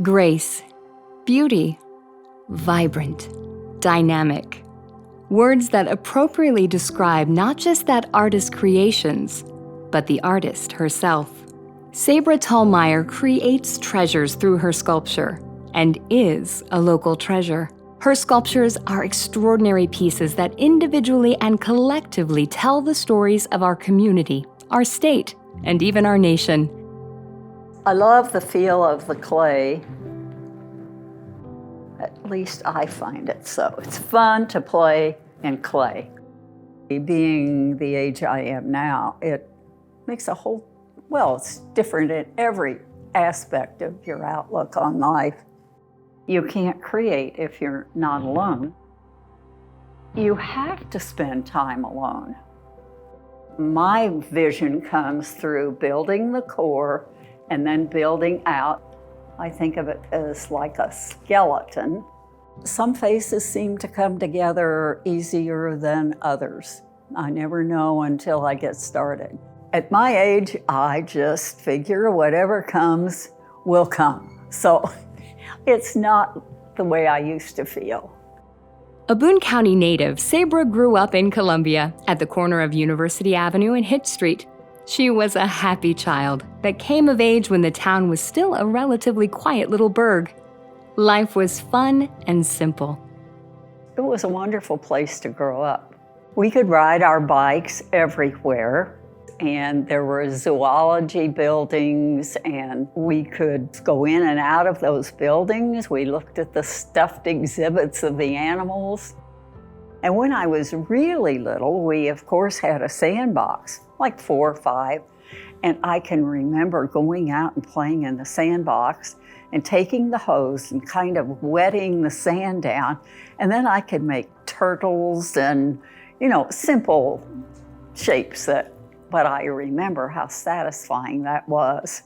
Grace, beauty, vibrant, dynamic. Words that appropriately describe not just that artist's creations, but the artist herself. Sabra Tull Meyer creates treasures through her sculpture and is a local treasure. Her sculptures are extraordinary pieces that individually and collectively tell the stories of our community, our state, and even our nation. I love the feel of the clay. At least I find it so. It's fun to play in clay. Being the age I am now, it makes it's different in every aspect of your outlook on life. You can't create if you're not alone. You have to spend time alone. My vision comes through building the core and then building out. I think of it as like a skeleton. Some faces seem to come together easier than others. I never know until I get started. At my age, I just figure whatever comes will come. So it's not the way I used to feel. A Boone County native, Sabra grew up in Columbia at the corner of University Avenue and Hitch Street. She was a happy child that came of age when the town was still a relatively quiet little burg. Life was fun and simple. It was a wonderful place to grow up. We could ride our bikes everywhere, and there were zoology buildings, and we could go in and out of those buildings. We looked at the stuffed exhibits of the animals. And when I was really little, we of course had a sandbox, like 4 or 5. And I can remember going out and playing in the sandbox and taking the hose and kind of wetting the sand down. And then I could make turtles and, simple shapes but I remember how satisfying that was.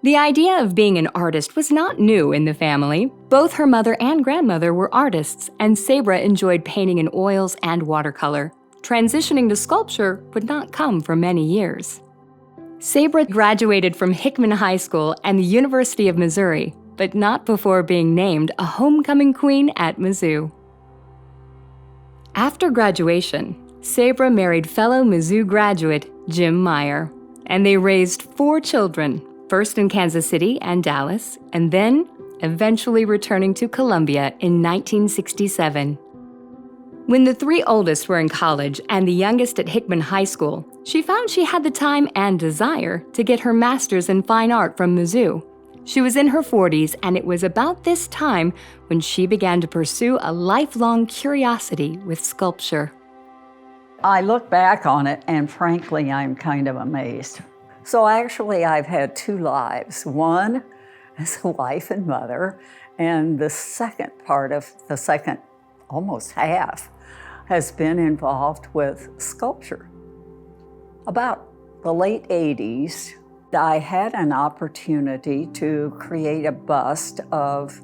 The idea of being an artist was not new in the family. Both her mother and grandmother were artists, and Sabra enjoyed painting in oils and watercolor. Transitioning to sculpture would not come for many years. Sabra graduated from Hickman High School and the University of Missouri, but not before being named a homecoming queen at Mizzou. After graduation, Sabra married fellow Mizzou graduate Jim Meyer, and they raised 4 children, first in Kansas City and Dallas, and then eventually returning to Columbia in 1967. When the 3 oldest were in college and the youngest at Hickman High School, she found she had the time and desire to get her master's in fine art from Mizzou. She was in her 40s, and it was about this time when she began to pursue a lifelong curiosity with sculpture. I look back on it, and frankly, I'm kind of amazed. So actually, I've had 2 lives. One as a wife and mother, and the second part of the second, almost half, has been involved with sculpture. About the late 80s, I had an opportunity to create a bust of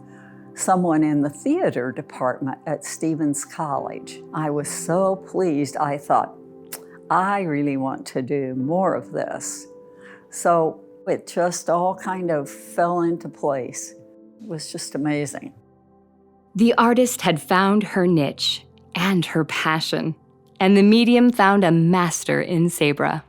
someone in the theater department at Stevens College. I was so pleased. I thought, I really want to do more of this. So it just all kind of fell into place. It was just amazing. The artist had found her niche and her passion, and the medium found a master in Sabra.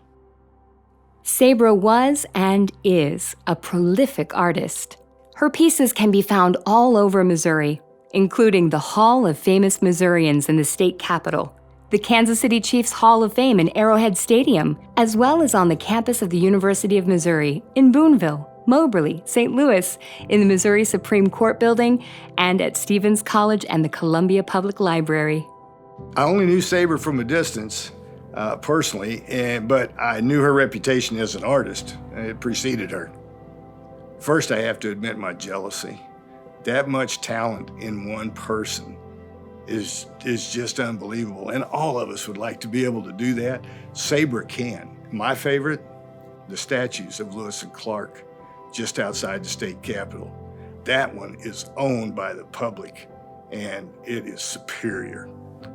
Sabra was and is a prolific artist. Her pieces can be found all over Missouri, including the Hall of Famous Missourians in the state capitol, the Kansas City Chiefs Hall of Fame in Arrowhead Stadium, as well as on the campus of the University of Missouri in Booneville, Moberly, St. Louis, in the Missouri Supreme Court building, and at Stevens College and the Columbia Public Library. I only knew Sabra from a distance, personally, but I knew her reputation as an artist. It preceded her. First, I have to admit my jealousy. That much talent in one person is just unbelievable, and all of us would like to be able to do that. Sabra can. My favorite, the statues of Lewis and Clark, just outside the state capitol. That one is owned by the public, and it is superior.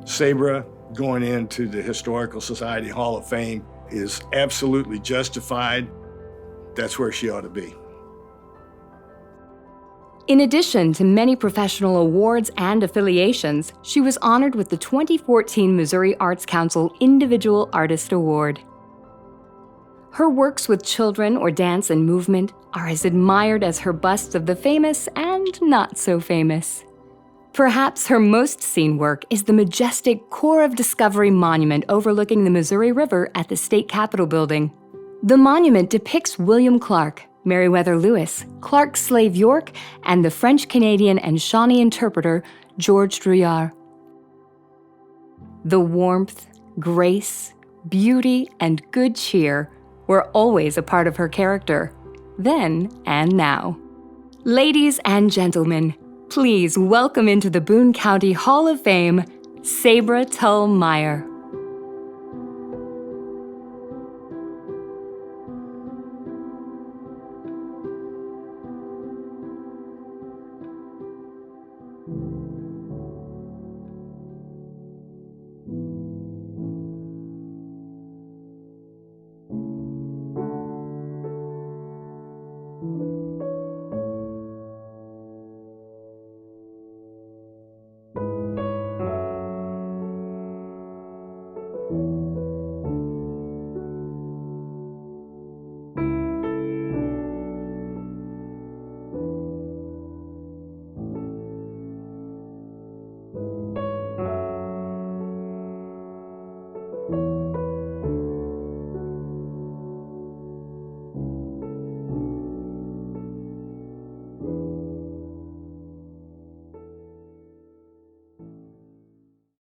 Sabra going into the Historical Society Hall of Fame is absolutely justified. That's where she ought to be. In addition to many professional awards and affiliations, she was honored with the 2014 Missouri Arts Council Individual Artist Award. Her works with children or dance and movement are as admired as her busts of the famous and not so famous. Perhaps her most seen work is the majestic Corps of Discovery monument overlooking the Missouri River at the State Capitol building. The monument depicts William Clark, Meriwether Lewis, Clark's slave York, and the French-Canadian and Shawnee interpreter George Drouillard. The warmth, grace, beauty, and good cheer were always a part of her character, then and now. Ladies and gentlemen, please welcome into the Boone County Hall of Fame, Sabra Tull Meyer.